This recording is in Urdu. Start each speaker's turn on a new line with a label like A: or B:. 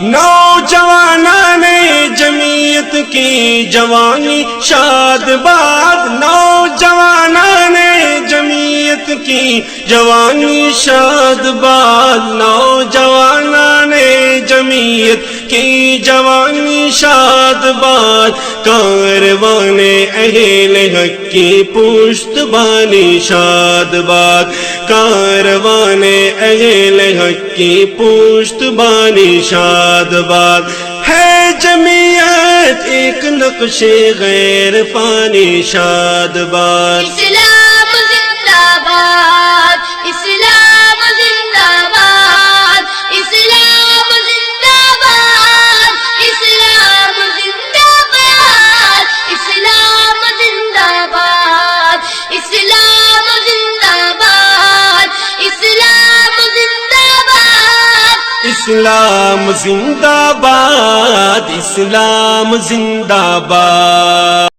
A: نوجوانان جمعیت کی جوانی شاد باد، نوجوانان جمعیت کی جوانی شاد باد، نوجوانان جمعیت کی جوانی شاد باد، کاروان اہل حق کی پشت بانی شاد باد، کاروان اہل حق کی پشت بانی شاد باد، ہے جمعیت ایک نقش غیر فانی شاد باد۔
B: اسلام زندہ باد، اسلام زندہ باد، اسلام زندہ باد، اسلام زندہ باد، اسلام زندہ باد، اسلام زندہ باد، اسلام زندہ باد،
A: اسلام زندہ باد، اسلام زندہ باد۔